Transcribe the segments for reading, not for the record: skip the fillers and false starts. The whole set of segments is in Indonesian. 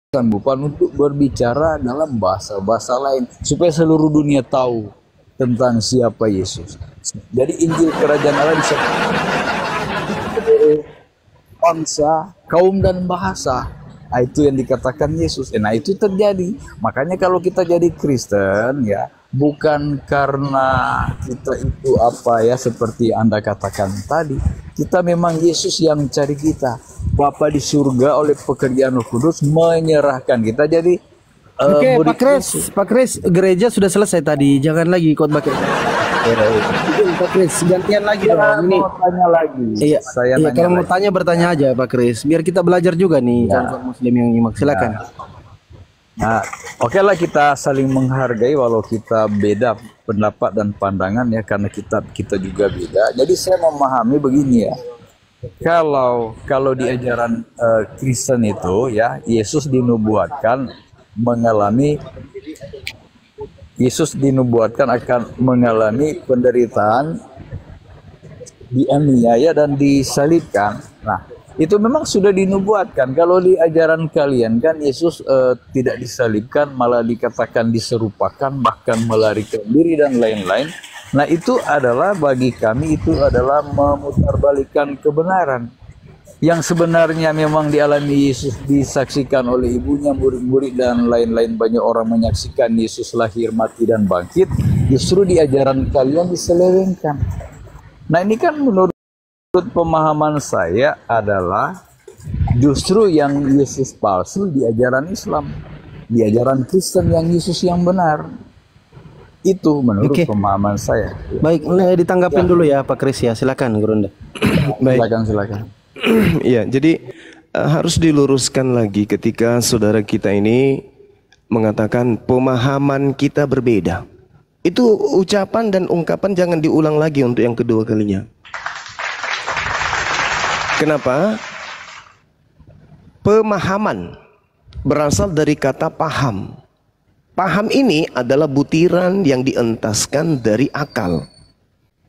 bukan untuk berbicara dalam bahasa-bahasa lain supaya seluruh dunia tahu tentang siapa Yesus. Jadi Injil Kerajaan Allah disampaikan bangsa, kaum dan bahasa. Nah, itu yang dikatakan Yesus. Nah, itu terjadi. Makanya kalau kita jadi Kristen ya, bukan karena kita itu apa ya seperti Anda katakan tadi. Kita memang Yesus yang cari kita. Bapa di surga oleh pekerjaan Roh Kudus menyerahkan kita jadi Oke, murid Pak Kris, Yesus. Pak Kris, gereja sudah selesai tadi. Jangan lagi khotbah kita. Pak Kris, gantian lagi Saya dong. Ini mau tanya lagi. iya, Saya iya nanya kalau mau lagi. tanya bertanya aja Pak Kris, biar kita belajar juga nih Ya. kawan muslim yang nyimak. Silakan. Nah, oke lah kita saling menghargai walau kita beda pendapat dan pandangan ya karena kita juga beda. Jadi saya memahami begini ya. Kalau di ajaran Kristen itu ya Yesus dinubuatkan akan mengalami penderitaan, dianiaya dan disalibkan. Nah, itu memang sudah dinubuatkan. Kalau di ajaran kalian kan Yesus tidak disalibkan, malah dikatakan diserupakan, bahkan melarikan diri dan lain-lain. Nah, itu adalah bagi kami itu adalah memutarbalikkan kebenaran. Yang sebenarnya memang dialami Yesus disaksikan oleh ibunya, murid-murid dan lain-lain, banyak orang menyaksikan Yesus lahir, mati dan bangkit. Justru di ajaran kalian diselewengkan. Nah, ini kan menurut pemahaman saya adalah justru yang Yesus palsu di ajaran Islam, di ajaran Kristen yang Yesus yang benar. Itu menurut Oke. pemahaman saya. Baik, ditanggapin dulu ya Pak Kris ya. Silakan, Gurunda. Baik. Silakan. Ya, jadi harus diluruskan lagi ketika saudara kita ini mengatakan pemahaman kita berbeda. Itu ucapan dan ungkapan jangan diulang lagi untuk yang kedua kalinya. Kenapa? Pemahaman berasal dari kata paham. Paham ini adalah butiran yang dientaskan dari akal.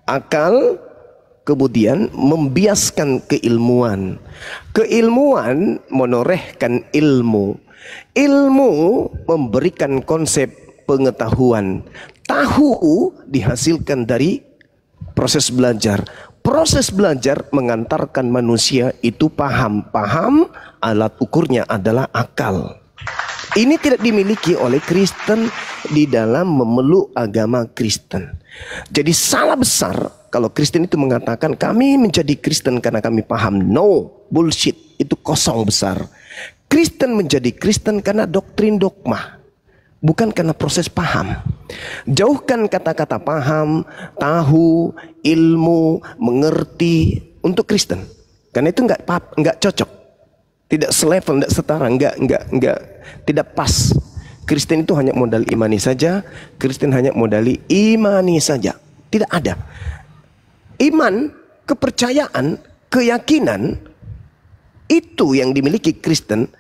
Akal kemudian membiaskan keilmuan. Keilmuan menorehkan ilmu. Ilmu memberikan konsep pengetahuan. Tahu dihasilkan dari proses belajar. Proses belajar mengantarkan manusia itu paham. Paham alat ukurnya adalah akal. Ini tidak dimiliki oleh Kristen di dalam memeluk agama Kristen. Jadi salah besar kalau Kristen itu mengatakan kami menjadi Kristen karena kami paham. No, bullshit. Itu kosong besar. Kristen menjadi Kristen karena doktrin dogma, bukan karena proses paham. Jauhkan kata-kata paham, tahu, ilmu, mengerti untuk Kristen. Karena itu nggak cocok. Tidak selevel, tidak setara, tidak pas. Kristen itu hanya modal imani saja. Kristen hanya modali imani saja. Tidak ada. Iman, kepercayaan, keyakinan, itu yang dimiliki Kristen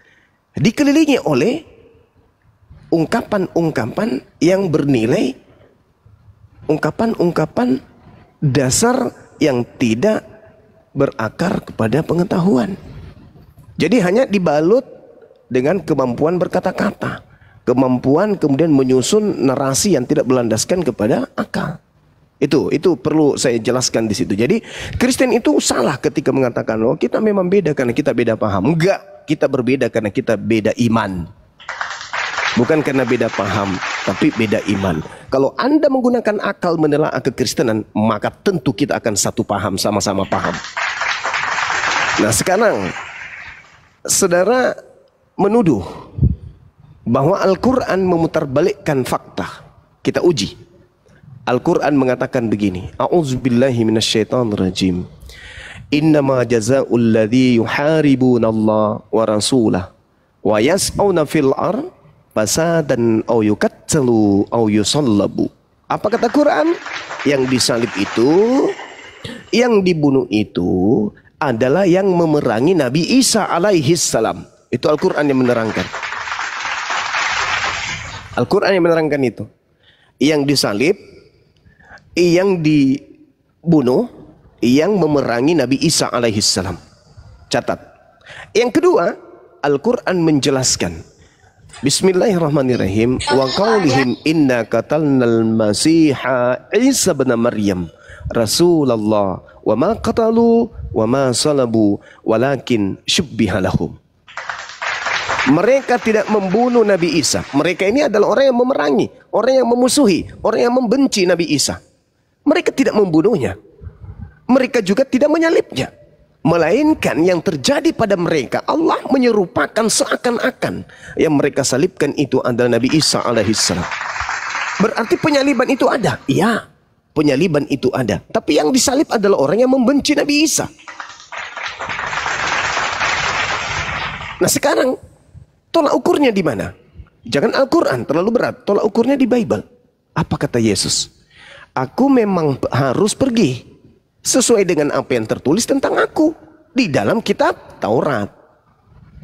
dikelilingi oleh ungkapan-ungkapan yang bernilai, ungkapan-ungkapan dasar yang tidak berakar kepada pengetahuan. Jadi hanya dibalut dengan kemampuan berkata-kata, kemampuan kemudian menyusun narasi yang tidak berlandaskan kepada akal. Itu perlu saya jelaskan di situ. Jadi Kristen itu salah ketika mengatakan, oh kita memang beda karena kita beda paham. Enggak, kita berbeda karena kita beda iman. Bukan karena beda paham, tapi beda iman. Kalau Anda menggunakan akal menelaah kekristenan, maka tentu kita akan satu paham, sama-sama paham. Nah sekarang saudara menuduh bahwa Al-Quran memutarbalikkan fakta. Kita uji. Al-Quran mengatakan begini. A'udzubillahi minasyaitonirrajim. Innama jazaa'ul ladzi yuharibuna Allah wa rasulah wa yas'auna fil ar fasadan aw yuqattalu aw yusallabu. Apa kata Quran? Yang disalib itu, yang dibunuh itu adalah yang memerangi Nabi Isa alaihi salam. Itu Al-Quran yang menerangkan. Al-Quran yang menerangkan itu. Yang disalib, yang dibunuh, yang memerangi Nabi Isa alaihi salam. Catat. Yang kedua, Al-Quran menjelaskan Bismillahirrahmanirrahim. Wa qaulihim inna qatalnal masiha Isa bin Maryam Rasulullah wa ma qatalu wa ma salabu walakin syubbiha lahum. Mereka tidak membunuh Nabi Isa. Mereka ini adalah orang yang memerangi, orang yang memusuhi, orang yang membenci Nabi Isa. Mereka tidak membunuhnya. Mereka juga tidak menyalibnya. Melainkan yang terjadi pada mereka, Allah menyerupakan seakan-akan yang mereka salibkan itu adalah Nabi Isa alaihissalam. Berarti penyaliban itu ada. Iya, penyaliban itu ada. Tapi yang disalib adalah orang yang membenci Nabi Isa. Nah sekarang, tolak ukurnya di mana? Jangan Al-Quran, terlalu berat. Tolak ukurnya di Bible. Apa kata Yesus? Aku memang harus pergi sesuai dengan apa yang tertulis tentang aku di dalam kitab Taurat,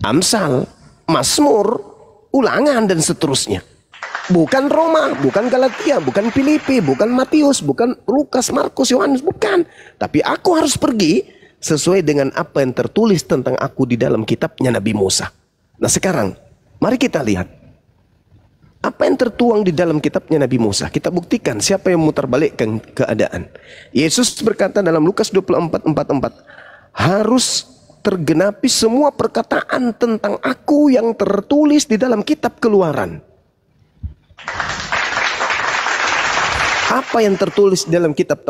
Amsal, Mazmur, Ulangan dan seterusnya. Bukan Roma, bukan Galatia, bukan Filipi, bukan Matius, bukan Lukas, Markus, Yohanes, bukan. Tapi aku harus pergi sesuai dengan apa yang tertulis tentang aku di dalam kitabnya Nabi Musa. Nah sekarang, mari kita lihat apa yang tertuang di dalam kitabnya Nabi Musa. Kita buktikan siapa yang memutarbalikkan keadaan. Yesus berkata dalam Lukas 24:44, harus tergenapi semua perkataan tentang aku yang tertulis di dalam kitab Keluaran. Apa yang tertulis dalam kitab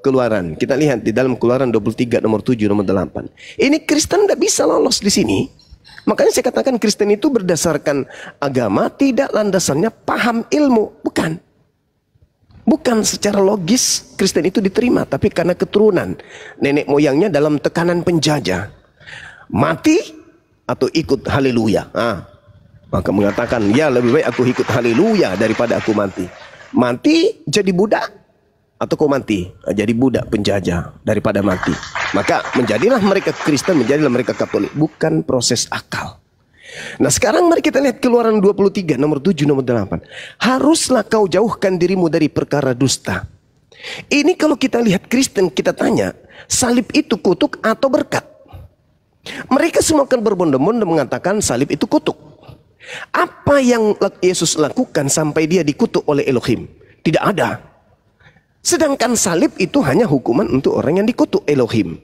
Keluaran? Kita lihat di dalam Keluaran 23 nomor 7 nomor 8. Ini Kristen tidak bisa lolos di sini. Makanya saya katakan Kristen itu berdasarkan agama, tidak landasannya paham ilmu. Bukan. Bukan secara logis Kristen itu diterima, tapi karena keturunan nenek moyangnya dalam tekanan penjajah. Mati atau ikut haleluya. Maka mengatakan, ya lebih baik aku ikut haleluya daripada aku mati. Mati jadi budak atau kau mati jadi budak penjajah daripada mati. Maka menjadilah mereka Kristen, menjadilah mereka Katolik. Bukan proses akal. Nah sekarang mari kita lihat Keluaran 23 nomor 7 nomor 8. Haruslah kau jauhkan dirimu dari perkara dusta. Ini kalau kita lihat Kristen, kita tanya, salib itu kutuk atau berkat? Mereka semua akan berbondong-bondong mengatakan salib itu kutuk. Apa yang Yesus lakukan sampai dia dikutuk oleh Elohim? Tidak ada. Sedangkan salib itu hanya hukuman untuk orang yang dikutuk Elohim.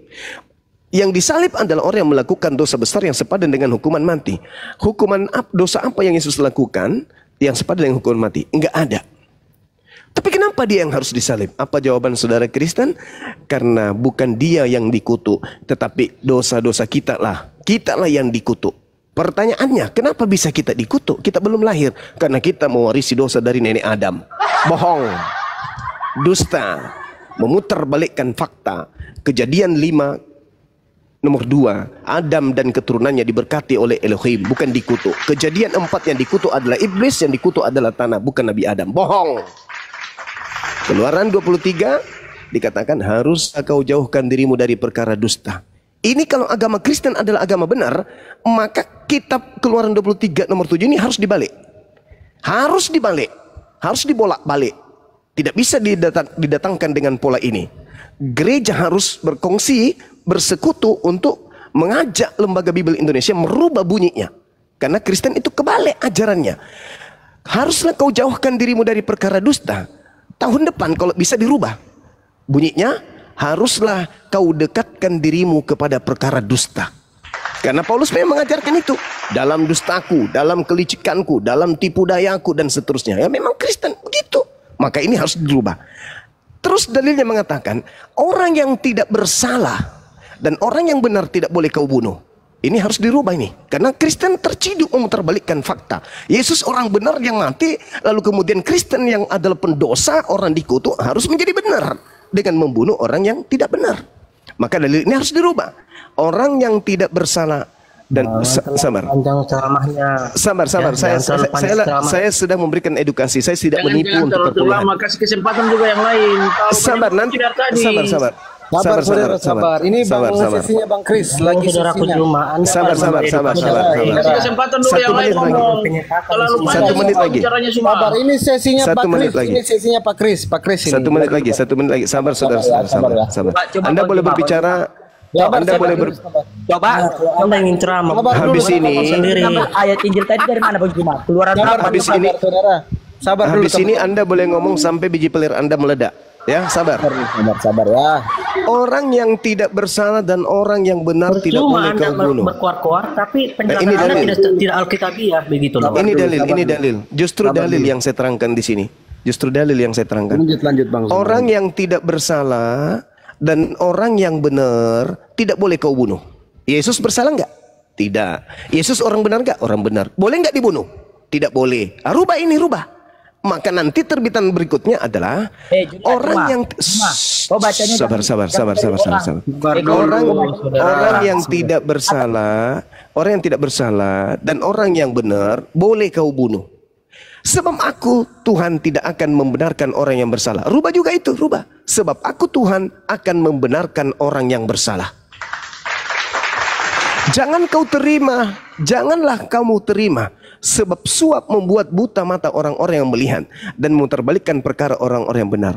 Yang disalib adalah orang yang melakukan dosa besar yang sepadan dengan hukuman mati. Hukuman dosa apa yang Yesus lakukan yang sepadan dengan hukuman mati? Enggak ada. Tapi kenapa dia yang harus disalib? Apa jawaban saudara Kristen? Karena bukan dia yang dikutuk, tetapi dosa-dosa kita lah. Kita lah yang dikutuk. Pertanyaannya, kenapa bisa kita dikutuk? Kita belum lahir. Karena kita mewarisi dosa dari nenek Adam. Bohong. Dusta, memutarbalikkan fakta. Kejadian 5 nomor 2, Adam dan keturunannya diberkati oleh Elohim, bukan dikutuk. Kejadian 4 yang dikutuk adalah iblis, yang dikutuk adalah tanah, bukan Nabi Adam. Bohong. Keluaran 23 dikatakan harus kau jauhkan dirimu dari perkara dusta. Ini kalau agama Kristen adalah agama benar, maka kitab Keluaran 23 nomor 7 ini harus dibalik. Harus dibalik. Harus dibolak-balik. Tidak bisa didatangkan dengan pola ini. Gereja harus berkongsi, bersekutu untuk mengajak Lembaga Bible Indonesia merubah bunyinya. Karena Kristen itu kebalik ajarannya. Haruslah kau jauhkan dirimu dari perkara dusta. Tahun depan kalau bisa dirubah. Bunyinya, haruslah kau dekatkan dirimu kepada perkara dusta. Karena Paulus memang mengajarkan itu. Dalam dustaku, dalam kelicikanku, dalam tipu dayaku dan seterusnya. Ya memang Kristen begitu. Maka ini harus dirubah. Terus dalilnya mengatakan, orang yang tidak bersalah dan orang yang benar tidak boleh kau bunuh. Ini harus dirubah ini. Karena Kristen terciduk memutarbalikkan fakta. Yesus orang benar yang mati, lalu kemudian Kristen yang adalah pendosa, orang dikutuk, harus menjadi benar dengan membunuh orang yang tidak benar. Maka dalil ini harus dirubah. Orang yang tidak bersalah dan sabar. Panjang ceramahnya. Sabar. Saya sedang memberikan edukasi. Saya tidak menipu untuk perpuluhan. Kasih kesempatan juga yang lain. Sabar nanti. Sabar. Ini sesinya Bang Kris lagi sesinya. Sabar. Kasih kesempatan dulu yang lain ngomong. Satu menit lagi. Sabar, ini sesinya Pak Kris. Lagi. Ini sesinya Pak Kris. Pak Kris ini. Satu menit lagi. Sabar. Anda boleh berbicara Anda boleh Coba Anda ingin ceramah. habis ini Sendiri. Ayat Injil tadi dari mana Bang Jumat? Keluaran berapa? habis ini Sabar dulu. habis ini Anda boleh ngomong sampai biji pelir Anda meledak. Ya, sabar. Sabar ya. Orang yang tidak bersalah dan orang yang benar tidak boleh Anda kau bunuh. berkuar-kuar, tapi ini penjelasan Anda dalil. tidak alkitabiah begitu loh. Ini dalil. Justru dalil yang saya terangkan di sini. Justru dalil yang saya terangkan. Lanjut Bang. Orang yang tidak bersalah dan orang yang benar tidak boleh kau bunuh. Yesus bersalah nggak? Tidak. Yesus orang benar nggak? Orang benar. Boleh nggak dibunuh? Tidak boleh. Rubah ini, rubah. Maka nanti terbitan berikutnya adalah orang yang sabar. Orang yang tidak bersalah dan orang yang benar boleh kau bunuh. Sebab aku Tuhan tidak akan membenarkan orang yang bersalah. Rubah juga itu, rubah. Sebab aku Tuhan akan membenarkan orang yang bersalah. Jangan kau terima, janganlah kamu terima. Sebab suap membuat buta mata orang-orang yang melihat dan memutarbalikkan perkara orang-orang yang benar.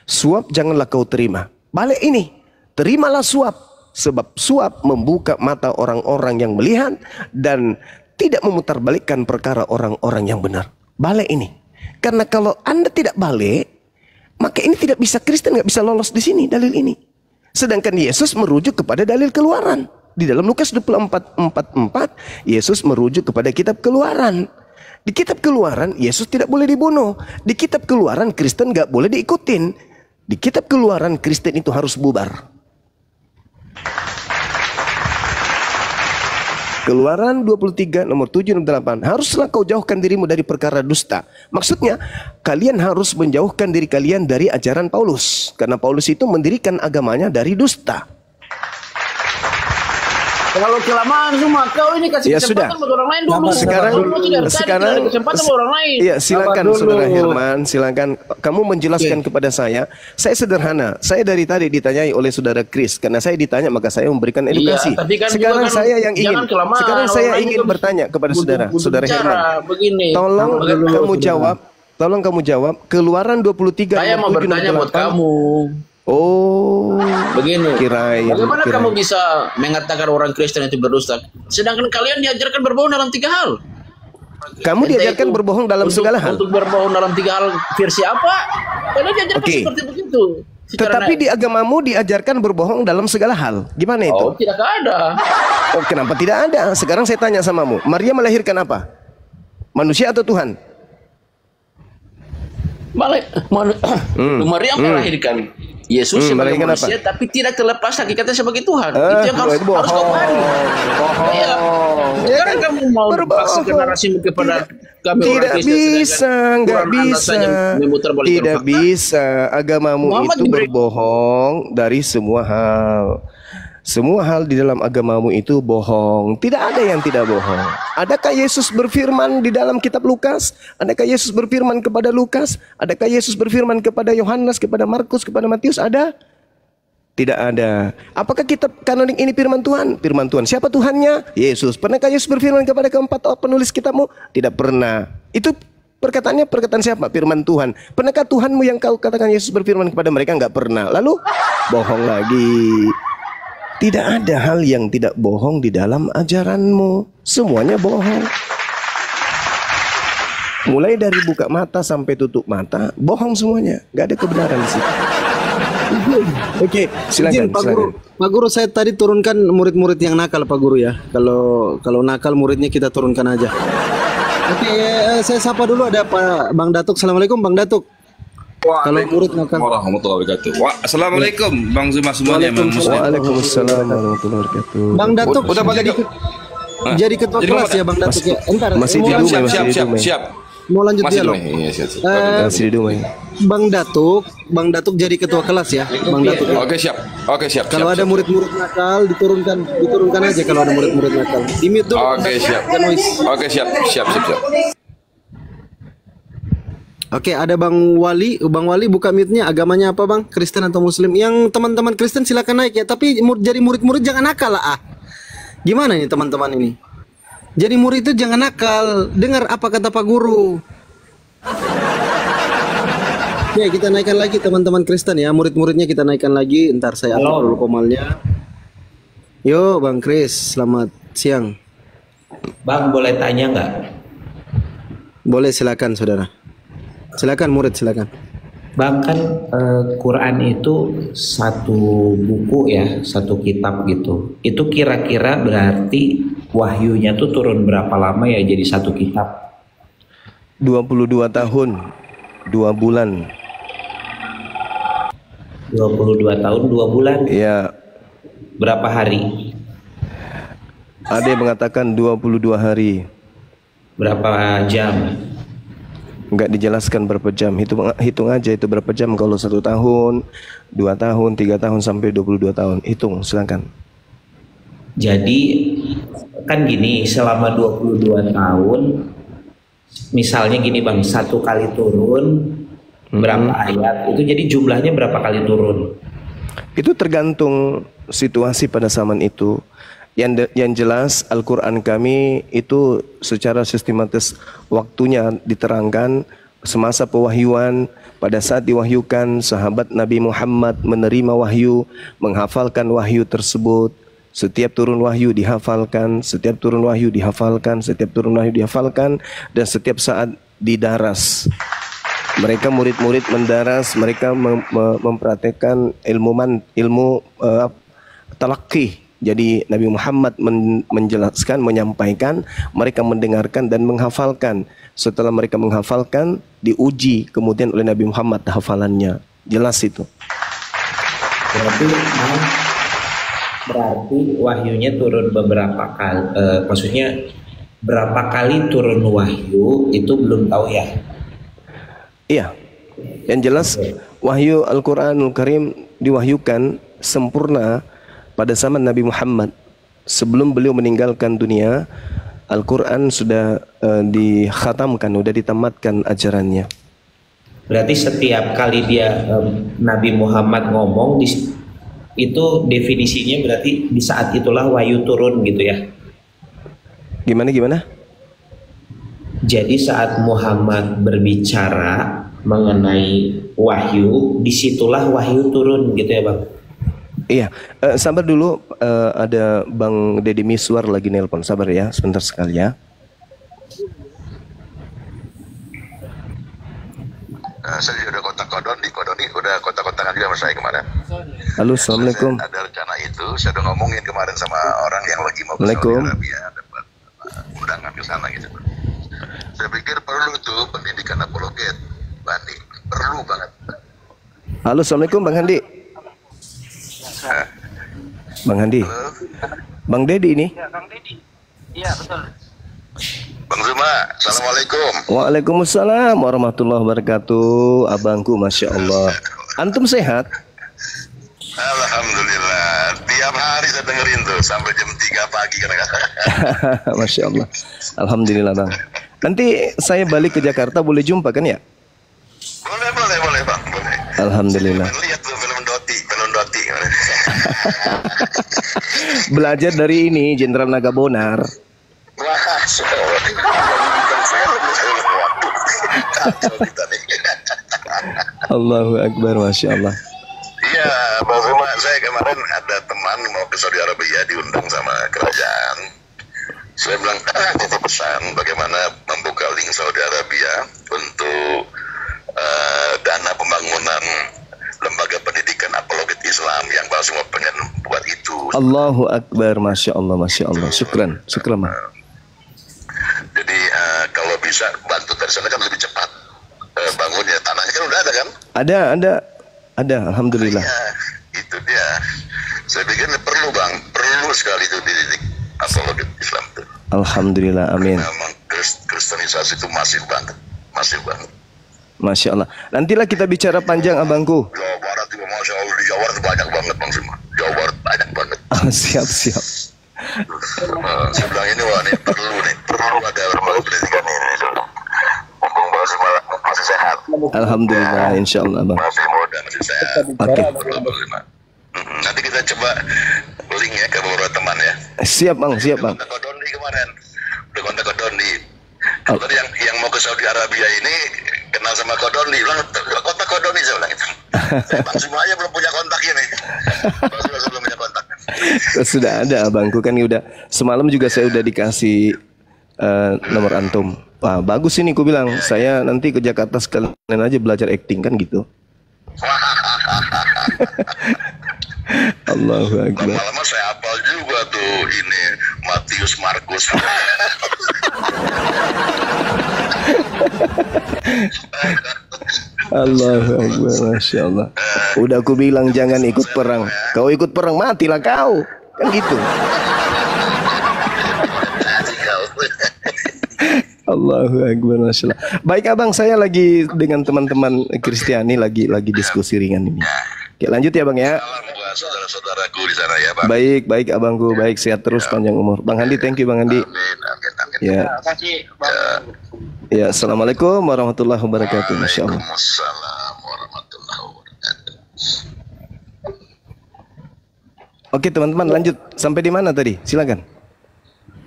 Suap janganlah kau terima. Balik ini, terimalah suap. Sebab suap membuka mata orang-orang yang melihat dan tidak memutarbalikkan perkara orang-orang yang benar. Balik ini. Karena kalau Anda tidak balik, maka ini tidak bisa, Kristen nggak bisa lolos di sini dalil ini. Sedangkan Yesus merujuk kepada dalil Keluaran. Di dalam Lukas 24:44, Yesus merujuk kepada kitab Keluaran. Di kitab Keluaran, Yesus tidak boleh dibunuh. Di kitab Keluaran, Kristen nggak boleh diikutin. Di kitab Keluaran, Kristen itu harus bubar. Keluaran 23 nomor 7 dan 8. Haruslah kau jauhkan dirimu dari perkara dusta. Maksudnya, kalian harus menjauhkan diri kalian dari ajaran Paulus. Karena Paulus itu mendirikan agamanya dari dusta. Kalau kelamaan semua kau ini kasih Ya kesempatan sudah. buat orang lain dulu. Sekarang kesempatan buat orang lain. Iya, silakan Saudara Herman, silakan kamu menjelaskan kepada saya. Saya sederhana. Saya dari tadi ditanyai oleh Saudara Chris, karena saya ditanya maka saya memberikan edukasi. tapi kan Sekarang juga kan saya yang ingin jangan kelamaan, sekarang saya orang ingin juga bertanya kepada butuh Saudara bicara, Herman. begini. Tolong kamu jawab. Keluaran 23 Saya mau 7 dan bertanya buat 8. kamu. Oh, Begini. Bagaimana kirain. kamu bisa mengatakan orang Kristen itu berdusta, sedangkan kalian diajarkan berbohong dalam 3 hal? Kamu diajarkan Itu berbohong dalam segala hal. Untuk berbohong dalam 3 hal versi apa? Kalian diajarkan Oke. seperti begitu. Tetapi di agamamu diajarkan berbohong dalam segala hal. Gimana itu? tidak ada. Oh, kenapa tidak ada? Sekarang saya tanya samamu. Maria melahirkan apa? Manusia atau Tuhan? Maria melahirkan Yesus sebagai melahirkan manusia, tapi tidak terlepas hakikatnya sebagai Tuhan. Itu yang itu harus bohong. kau pahami. Iya. Sekarang kamu mau paksakan narasimu kepada kami orang Tidak Kristen, bisa, sedangkan nggak Quran Anda bisa. saja memutarbalikkan Tidak fakta. bisa. Agamamu Muhammad itu berbohong dari semua hal. Semua hal di dalam agamamu itu bohong. Tidak ada yang tidak bohong. Adakah Yesus berfirman di dalam kitab Lukas? Adakah Yesus berfirman kepada Lukas? Adakah Yesus berfirman kepada Yohanes, kepada Markus, kepada Matius? Ada? Tidak ada. Apakah kitab kanonik ini firman Tuhan? Firman Tuhan. Siapa Tuhannya? Yesus. Pernahkah Yesus berfirman kepada keempat penulis kitabmu? Tidak pernah. Itu perkataannya perkataan siapa? Firman Tuhan. Pernahkah Tuhanmu yang kau katakan Yesus berfirman kepada mereka? Enggak pernah. Lalu bohong lagi. Tidak ada hal yang tidak bohong di dalam ajaranmu. Semuanya bohong. Mulai dari buka mata sampai tutup mata, bohong semuanya. Gak ada kebenaran di situ. Oke, silakan. Pak Guru. Pak Guru, saya tadi turunkan murid-murid yang nakal, Pak Guru ya. Kalau nakal muridnya kita turunkan aja. Oke, saya sapa dulu ada Pak Bang Datuk. Assalamualaikum Bang Datuk. Kalau murid nakal. Warahmatullahi wabarakatuh. Assalamualaikum Bang Zuma semuanya, Bang Muslim. Waalaikumsalam warahmatullahi wabarakatuh. Bang Datuk Udah balik jadi ketua Jadi kelas Bapak- ya Bang Datuk ya. Entar masih mau di lanjut- Dumai, siap. mau lanjut Masih dialog. Dumai. Iya, siap. Masih di Dumai. Bang Datuk jadi ketua kelas ya, Bang Datuk. ya. Oke, siap. Kalau ada murid-murid nakal diturunkan aja kalau ada murid-murid nakal. Di mute dulu. Oke, siap. Kan noise. Oke, siap. Oke, ada Bang Wali. Bang Wali buka mute-nya. Agamanya apa Bang? Kristen atau Muslim? Yang teman-teman Kristen silakan naik ya. Tapi jadi murid-murid jangan nakal lah. Gimana nih teman-teman ini? Jadi murid itu jangan nakal. Dengar apa kata Pak Guru. Ya, kita naikkan lagi teman-teman Kristen ya. Murid-muridnya kita naikkan lagi. Ntar saya atur dulu komalnya. Yo, Bang Kris, selamat siang. Bang, boleh tanya nggak? Boleh, silakan saudara. Silakan murid, silakan. Bang, kan Quran itu satu buku ya, satu kitab gitu. Itu kira-kira berarti wahyunya tuh turun berapa lama ya jadi satu kitab? 22 tahun 2 bulan. 22 tahun 2 bulan. Ya, Berapa hari? ada yang mengatakan 22 hari. Berapa jam? Enggak dijelaskan berapa jam. Hitung aja itu berapa jam. Kalau 1 tahun, 2 tahun, 3 tahun sampai 22 tahun. Hitung, silakan. Jadi kan gini, selama 22 tahun misalnya gini Bang, satu kali turun berapa ayat? Itu jadi jumlahnya berapa kali turun? Itu tergantung situasi pada zaman itu. Yang jelas Al-Quran kami itu secara sistematis waktunya diterangkan semasa pewahyuan. Pada saat diwahyukan, sahabat Nabi Muhammad menerima wahyu, menghafalkan wahyu tersebut. Setiap turun wahyu dihafalkan, setiap turun wahyu dihafalkan, setiap turun wahyu dihafalkan, dan setiap saat didaras. Mereka murid-murid mendaras, mereka mempraktekkan ilmu talaqi. Jadi Nabi Muhammad menjelaskan, menyampaikan, mereka mendengarkan dan menghafalkan. Setelah mereka menghafalkan, diuji kemudian oleh Nabi Muhammad hafalannya. Jelas itu. Berarti wahyunya turun beberapa kali. Maksudnya berapa kali turun wahyu itu belum tahu ya. Iya. Yang jelas wahyu Al-Qur'anul Karim diwahyukan sempurna pada zaman Nabi Muhammad. Sebelum beliau meninggalkan dunia, Al-Quran sudah dikhatamkan, sudah ditamatkan ajarannya. Berarti setiap kali dia Nabi Muhammad ngomong itu definisinya berarti di saat itulah wahyu turun gitu ya. Gimana? Jadi saat Muhammad berbicara mengenai wahyu, disitulah wahyu turun gitu ya Bang. Iya, sabar dulu, ada Bang Deddy Miswar lagi nelpon, sabar ya, sebentar sekali ya. Saya udah kontak Kodoni udah kontak-kontakan juga sama saya kemarin. Halo, assalamualaikum. Ada rencana itu, saya udah ngomongin kemarin sama orang yang lagi mau ke Waalaikum. Saudi Arabia, dapat undangan ke sana gitu. Saya pikir perlu tuh pendidikan apologet, Bani, perlu banget. Halo, assalamualaikum Bang Handi. Bang Handi. Halo, Bang Deddy ini. Bang Zuma, assalamualaikum. Waalaikumsalam warahmatullahi wabarakatuh. Abangku, masya Allah. Antum sehat? Alhamdulillah, tiap hari saya dengerin tuh sampai jam 3 pagi kadang-kadang. Masya Allah. Alhamdulillah Bang. Nanti saya balik ke Jakarta, boleh jumpa kan ya? Boleh Bang, boleh. Alhamdulillah. Lihat tuh film Doti. Belajar dari ini Jenderal Nagabonar. Wah, kacau kita nih. Allahu Akbar, masya Allah. Iya, Bang Zuma, saya kemarin ada teman mau ke Saudi Arabia diundang sama kerajaan. Saya bilang, titip pesan bagaimana membuka link Saudi Arabia untuk dana pembangunan lembaga pendidikan apologet Islam yang Bang Zuma pengen buat itu. Allahu Akbar, masya Allah, masya Allah. Syukran, syukran Bang. Jadi kalau bisa bantu dari sana kan lebih cepat bangunnya. Tanahnya kan udah ada kan? Ada, alhamdulillah. Ya, itu dia. Saya pikir ini perlu Bang, perlu sekali itu dididik apologet Islam itu. Alhamdulillah, amin. Memang kristenisasi itu masif banget. Masya Allah. Nantilah kita bicara panjang abangku. Jawa Barat juga Masya Allah, di Jawa Barat banyak banget Bang Zuma. Jawa Barat banyak banget. Siap. Saya bilang ini wah ini perlu ada lembaga pendidikan ini. Mumpung Bang Zuma masih sehat. Alhamdulillah, insya Allah Bang. Masih muda, masih sehat. Oke. Nanti kita coba link ya ke beberapa teman ya. Siap Bang. Kontak Kodoni kemarin. Udah kontak Kodoni. Kalau tadi yang mau ke Saudi Arabia ini kenal sama Kodoni, bilang kontak Kodoni, saya bilang gitu. Bang Zuma aja belum punya kontak ini. Bang Zuma belum punya kontak. Sudah ada abangku kan udah. Semalam juga saya udah dikasih nomor antum. Wah, bagus ini ku bilang. Saya nanti ke Jakarta sekalian aja belajar acting kan gitu. Allahu Akbar. Lama-lama saya hafal juga tuh ini Matius Markus. Allahu Akbar, Masya Allah. Udah aku bilang jangan ikut perang. Kau ikut perang matilah kau. Kan gitu. Allahu Akbar, Masya Allah. Baik abang, saya lagi dengan teman-teman Kristiani lagi diskusi ringan ini. Oke, lanjut ya bang ya. Salam buat saudara-saudaraku di sana ya, Bang. Baik, baik abangku, baik, sehat terus, panjang umur. Bang Handi, thank you Bang Handi. Amin, amin, amin. Ya. Ya, assalamualaikum warahmatullahi wabarakatuh. Masya Allah. Waalaikumsalam warahmatullahi wabarakatuh. Oke teman-teman, lanjut sampai di mana tadi? Silakan.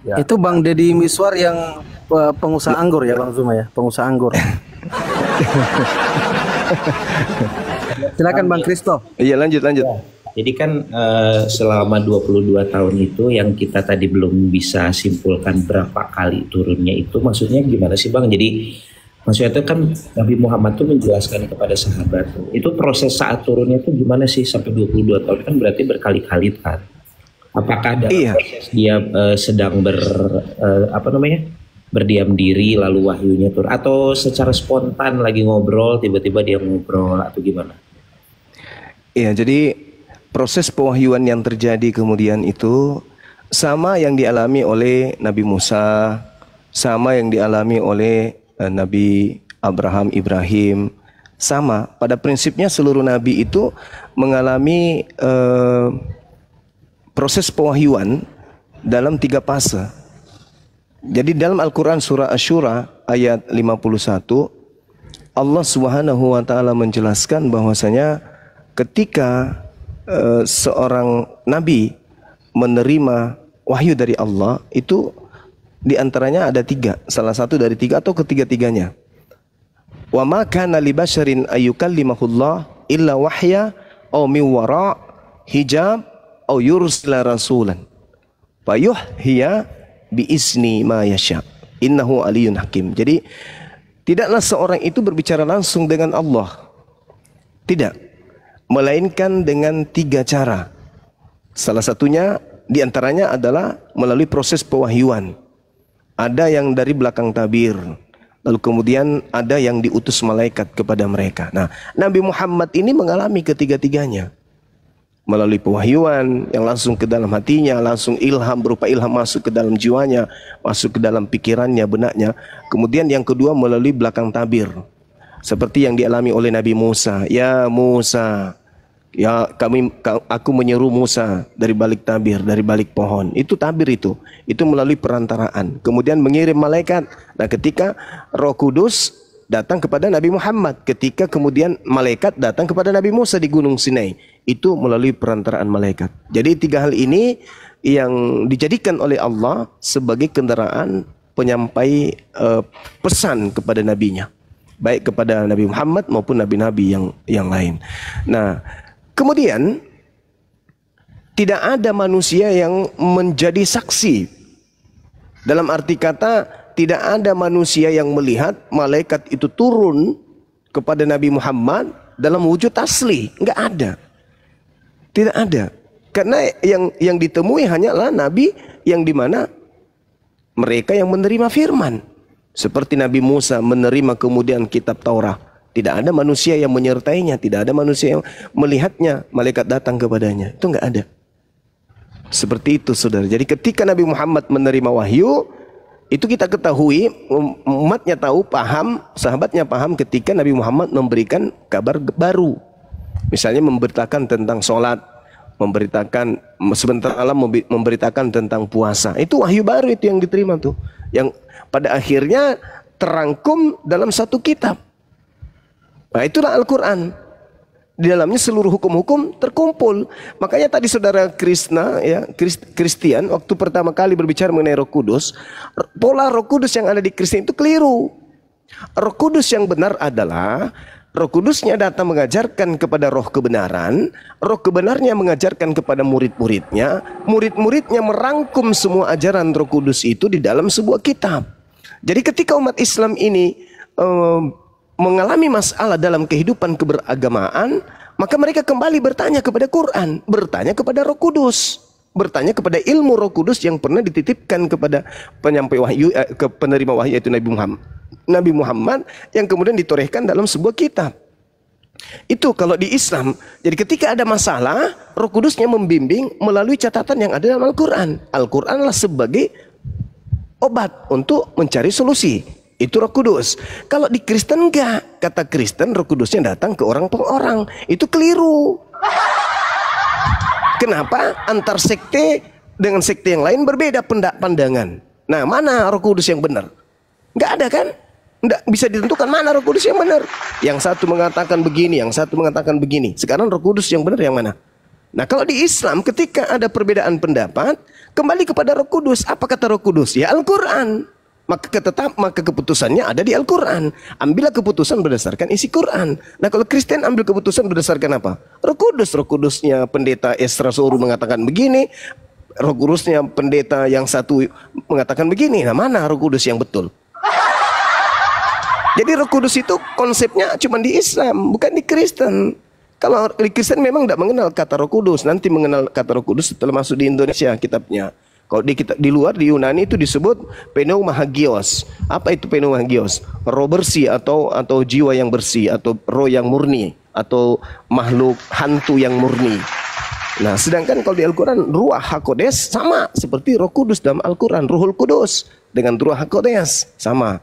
Ya. Itu Bang Deddy Miswar yang pengusaha anggur ya Bang Zuma ya, pengusaha anggur. Silakan Bang Kristo. Iya lanjut. Jadi kan selama 22 tahun itu yang kita tadi belum bisa simpulkan berapa kali turunnya itu maksudnya gimana sih Bang? Jadi maksudnya itu kan Nabi Muhammad tuh menjelaskan kepada sahabat itu proses saat turunnya itu gimana sih sampai 22 tahun kan berarti berkali-kali kan? Apakah ada proses dia sedang berdiam diri lalu wahyunya turun atau secara spontan lagi ngobrol tiba-tiba dia ngobrol atau gimana? Iya, jadi proses pewahyuan yang terjadi kemudian itu sama yang dialami oleh Nabi Musa, sama yang dialami oleh Nabi Ibrahim, sama. Pada prinsipnya seluruh nabi itu mengalami proses pewahyuan dalam 3 fase. Jadi dalam Al-Quran surah Asy-Syura ayat 51 Allah Subhanahu wa taala menjelaskan bahwasanya ketika seorang nabi menerima wahyu dari Allah itu diantaranya ada 3, salah satu dari 3 atau ketiga-tiganya. Wa ma kana li basyarin ayyukallimahullah illa wahya aw min wara hijab aw yursila rasulan fayuhhiya bi izni ma yasha innahu aliyyun hakim. Jadi tidaklah seorang itu berbicara langsung dengan Allah, tidak, melainkan dengan 3 cara. Salah satunya diantaranya adalah melalui proses pewahyuan. Ada yang dari belakang tabir, lalu kemudian ada yang diutus malaikat kepada mereka. Nah, Nabi Muhammad ini mengalami ketiga-tiganya. Melalui pewahyuan yang langsung ke dalam hatinya, langsung ilham, berupa ilham masuk ke dalam jiwanya, masuk ke dalam pikirannya, benaknya. Kemudian yang kedua melalui belakang tabir. Seperti yang dialami oleh Nabi Musa. Ya Musa, ya aku menyeru Musa dari balik tabir, dari balik pohon. Itu tabir itu melalui perantaraan. Kemudian mengirim malaikat. Nah, ketika Roh Kudus datang kepada Nabi Muhammad, ketika kemudian malaikat datang kepada Nabi Musa di Gunung Sinai, itu melalui perantaraan malaikat. Jadi 3 hal ini yang dijadikan oleh Allah sebagai kendaraan penyampai pesan kepada nabinya, baik kepada Nabi Muhammad maupun nabi-nabi yang lain. Nah, kemudian tidak ada manusia yang menjadi saksi. Dalam arti kata, tidak ada manusia yang melihat malaikat itu turun kepada Nabi Muhammad dalam wujud asli. Enggak ada. Tidak ada. Karena yang ditemui hanyalah nabi yang dimana mereka yang menerima firman. Seperti Nabi Musa menerima kemudian kitab Taurat. Tidak ada manusia yang menyertainya. Tidak ada manusia yang melihatnya. Malaikat datang kepadanya. Itu enggak ada. Seperti itu saudara. Jadi ketika Nabi Muhammad menerima wahyu, itu kita ketahui, umatnya tahu, paham, sahabatnya paham ketika Nabi Muhammad memberikan kabar baru. Misalnya memberitakan tentang sholat, memberitakan sebentar malam memberitakan tentang puasa. Itu wahyu baru itu yang diterima tuh. Yang pada akhirnya terangkum dalam satu kitab. Nah, itulah Al-Quran. Di dalamnya seluruh hukum-hukum terkumpul. Makanya tadi saudara Krishna, ya, Kristian, waktu pertama kali berbicara mengenai Roh Kudus, pola Roh Kudus yang ada di Kristen itu keliru. Roh Kudus yang benar adalah Roh Kudusnya datang mengajarkan kepada roh kebenaran, roh kebenarnya mengajarkan kepada murid-muridnya, murid-muridnya merangkum semua ajaran Roh Kudus itu di dalam sebuah kitab. Jadi ketika umat Islam ini mengalami masalah dalam kehidupan keberagamaan, maka mereka kembali bertanya kepada Quran, bertanya kepada Roh Kudus, bertanya kepada ilmu Roh Kudus yang pernah dititipkan kepada penyampai wahyu, ke penerima wahyu yaitu Nabi Muhammad yang kemudian ditorehkan dalam sebuah kitab. Itu kalau di Islam. Jadi ketika ada masalah, Roh Kudusnya membimbing melalui catatan yang ada dalam Al-Quran. Al-Quranlah sebagai obat untuk mencari solusi. Itu Roh Kudus. Kalau di Kristen enggak. Kata Kristen Roh Kudusnya datang ke orang per orang. Itu keliru. Kenapa? Antar sekte dengan sekte yang lain berbeda pandangan. Nah, mana Roh Kudus yang benar? Enggak ada kan? Enggak bisa ditentukan mana Roh Kudus yang benar. Yang satu mengatakan begini, yang satu mengatakan begini. Sekarang Roh Kudus yang benar yang mana? Nah, kalau di Islam ketika ada perbedaan pendapat, kembali kepada Roh Kudus. Apa kata Roh Kudus? Ya Al-Quran. Maka keputusannya ada di Al-Quran. Ambillah keputusan berdasarkan isi Quran. Nah, kalau Kristen ambil keputusan berdasarkan apa? Roh Kudus. Roh Kudusnya pendeta Esra Soru mengatakan begini. Roh Kudusnya pendeta yang satu mengatakan begini. Nah, mana Roh Kudus yang betul? Jadi Roh Kudus itu konsepnya cuma di Islam, bukan di Kristen. Kalau di Kristen memang tidak mengenal kata Roh Kudus. Nanti mengenal kata Roh Kudus setelah masuk di Indonesia kitabnya. Kalau di luar, di Yunani itu disebut pneumahagios. Apa itu pneumahagios? Roh bersih atau jiwa yang bersih, atau roh yang murni, atau makhluk hantu yang murni. Nah, sedangkan kalau di Al-Quran Ruah HaKodes sama seperti Roh Kudus dalam Al-Quran. Ruhul Kudus dengan Ruah HaKodes sama.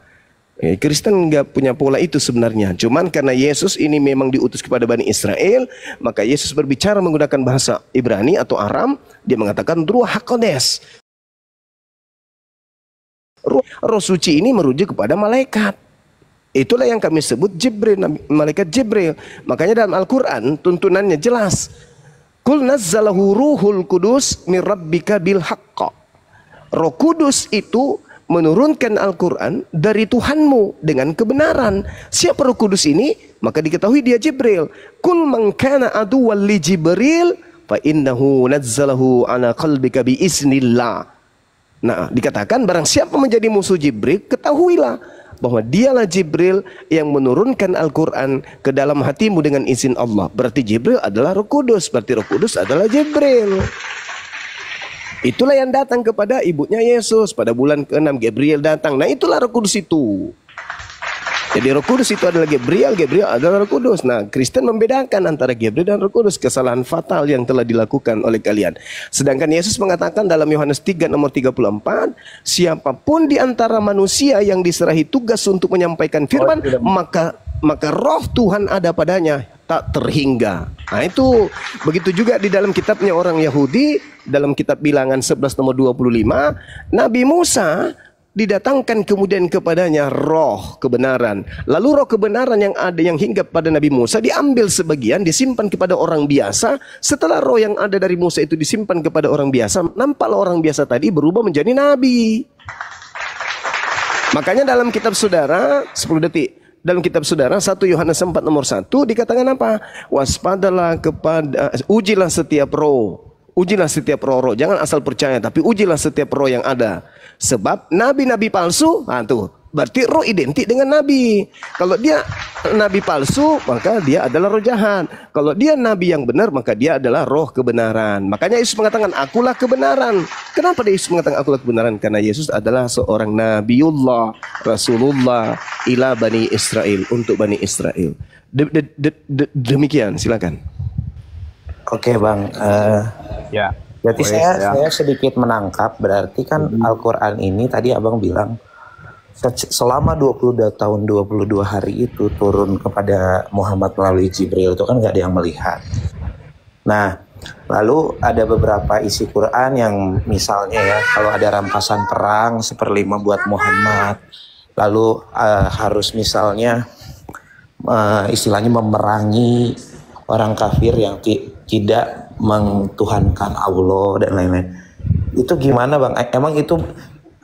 Kristen nggak punya pola itu sebenarnya. Cuman karena Yesus ini memang diutus kepada Bani Israel, maka Yesus berbicara menggunakan bahasa Ibrani atau Aram. Dia mengatakan Ruah HaKodes. Roh suci ini merujuk kepada malaikat. Itulah yang kami sebut Jibril, malaikat Jibril. Makanya dalam Al-Quran tuntunannya jelas. Qul nazzalahu ruhul kudus min rabbika bil haqqa. Roh Kudus itu menurunkan Al-Quran dari Tuhanmu dengan kebenaran. Siapa Roh Kudus ini? Maka diketahui dia Jibril. Kul man kana aduwwan li Jibril fa innahu nazzalahu ala qalbika bi iznillah. Nah, dikatakan barang siapa menjadi musuh Jibril, ketahuilah bahwa dialah Jibril yang menurunkan Al-Quran ke dalam hatimu dengan izin Allah. Berarti Jibril adalah Roh Kudus. Berarti Roh Kudus adalah Jibril. Itulah yang datang kepada ibunya Yesus pada bulan ke-6. Gabriel datang. Nah, itulah Roh Kudus itu. Jadi Roh Kudus itu adalah Gabriel, Gabriel adalah Roh Kudus. Nah, Kristen membedakan antara Gabriel dan Roh Kudus. Kesalahan fatal yang telah dilakukan oleh kalian. Sedangkan Yesus mengatakan dalam Yohanes 3 nomor 34, siapapun di antara manusia yang diserahi tugas untuk menyampaikan firman, maka roh Tuhan ada padanya, tak terhingga. Nah, itu begitu juga di dalam kitabnya orang Yahudi, dalam kitab Bilangan 11 nomor 25, Nabi Musa didatangkan kemudian kepadanya roh kebenaran. Lalu roh kebenaran yang ada yang hinggap pada Nabi Musa diambil sebagian, disimpan kepada orang biasa. Setelah roh yang ada dari Musa itu disimpan kepada orang biasa, nampaklah orang biasa tadi berubah menjadi nabi. Makanya dalam kitab saudara 10 detik. Dalam kitab saudara 1 Yohanes 4 nomor 1 dikatakan apa? Waspadalah kepada, ujilah setiap roh. Ujilah setiap roh. Jangan asal percaya, tapi ujilah setiap roh yang ada. Sebab nabi-nabi palsu, nah tuh, berarti roh identik dengan nabi. Kalau dia nabi palsu, maka dia adalah roh jahat. Kalau dia nabi yang benar, maka dia adalah roh kebenaran. Makanya Yesus mengatakan, akulah kebenaran. Kenapa Yesus mengatakan akulah kebenaran? Karena Yesus adalah seorang nabiullah, rasulullah, ila Bani Israel, untuk Bani Israel. Demikian, silakan. Oke Bang, Ya. berarti saya sedikit menangkap, berarti kan Al-Quran ini tadi Abang bilang selama 22 tahun 22 hari itu turun kepada Muhammad melalui Jibril, itu kan nggak ada yang melihat. Nah, lalu ada beberapa isi Quran yang misalnya ya, kalau ada rampasan perang 1/5 buat Muhammad, lalu harus misalnya istilahnya memerangi orang kafir yang tidak mengtuhankan Allah dan lain-lain. Itu gimana Bang? Emang itu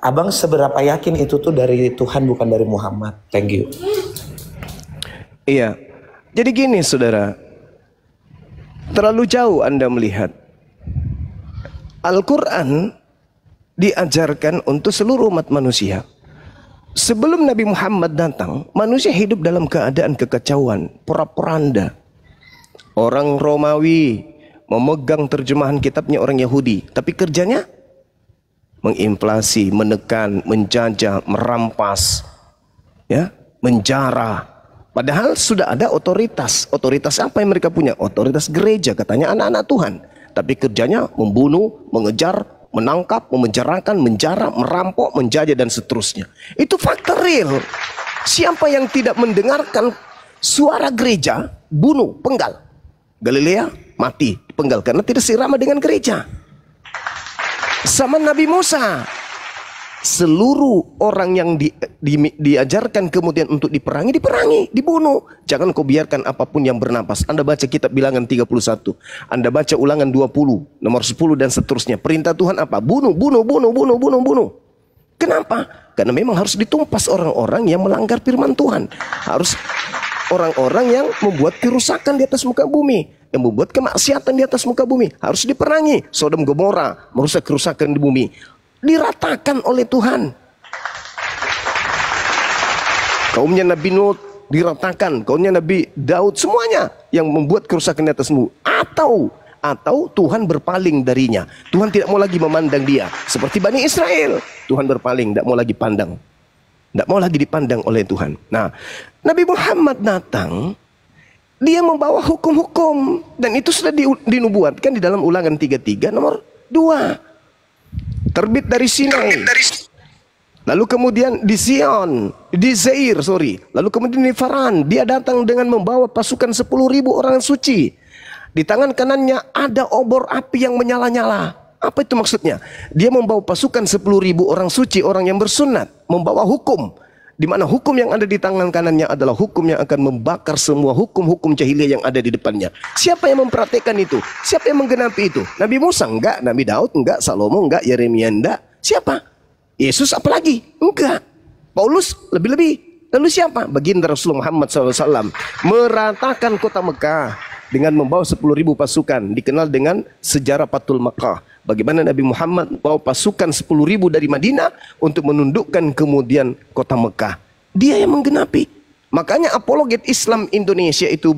Abang seberapa yakin itu tuh dari Tuhan bukan dari Muhammad? Thank you. Iya, Jadi gini saudara, terlalu jauh Anda melihat. Al-Quran diajarkan untuk seluruh umat manusia. Sebelum Nabi Muhammad datang, manusia hidup dalam keadaan kekacauan, porak-poranda. Orang Romawi memegang terjemahan kitabnya orang Yahudi, tapi kerjanya menginflasi, menekan, menjajah, merampas, ya, menjara. Padahal sudah ada otoritas. Otoritas apa yang mereka punya? Otoritas gereja, katanya anak-anak Tuhan. Tapi kerjanya membunuh, mengejar, menangkap, memenjarakan, menjara, merampok, menjajah dan seterusnya. Itu fakta real. Siapa yang tidak mendengarkan suara gereja, bunuh, penggal. Galilea mati, penggal karena tidak serama dengan gereja. Sama Nabi Musa, seluruh orang yang diajarkan kemudian untuk diperangi, dibunuh. Jangan kau biarkan apapun yang bernapas. Anda baca kitab Bilangan 31, Anda baca Ulangan 20, nomor 10 dan seterusnya. Perintah Tuhan apa? Bunuh. Kenapa? Karena memang harus ditumpas orang-orang yang melanggar firman Tuhan. Harus orang-orang yang membuat kerusakan di atas muka bumi, yang membuat kemaksiatan di atas muka bumi, harus diperangi. Sodom Gomora merusak kerusakan di bumi, diratakan oleh Tuhan. Kaumnya Nabi Nuh diratakan, kaumnya Nabi Daud, semuanya yang membuat kerusakan di atas bumi. Atau Tuhan berpaling darinya. Tuhan tidak mau lagi memandang dia. Seperti Bani Israel, Tuhan berpaling, tidak mau lagi pandang, tidak mau lagi dipandang oleh Tuhan. Nah, Nabi Muhammad datang, dia membawa hukum-hukum, dan itu sudah dinubuatkan di dalam Ulangan 33 nomor 2. Terbit dari Sinai, lalu kemudian di Zion, di Zair, lalu kemudian di Faran. Dia datang dengan membawa pasukan 10.000 orang suci. Di tangan kanannya ada obor api yang menyala-nyala. Apa itu maksudnya? Dia membawa pasukan 10.000 orang suci, orang yang bersunat, membawa hukum, di mana hukum yang ada di tangan kanannya adalah hukum yang akan membakar semua hukum-hukum jahiliyah yang ada di depannya. Siapa yang mempraktikkan itu? Siapa yang menggenapi itu? Nabi Musa enggak, Nabi Daud enggak, Salomo enggak, Yeremia enggak. Siapa? Yesus apalagi? Enggak. Paulus lebih-lebih. Lalu siapa? Baginda Rasulullah Muhammad SAW meratakan kota Mekah dengan membawa 10.000 pasukan, dikenal dengan sejarah Fathul Makkah. Bagaimana Nabi Muhammad bawa pasukan 10.000 dari Madinah untuk menundukkan kemudian kota Mekah. Dia yang menggenapi. Makanya apologet Islam Indonesia itu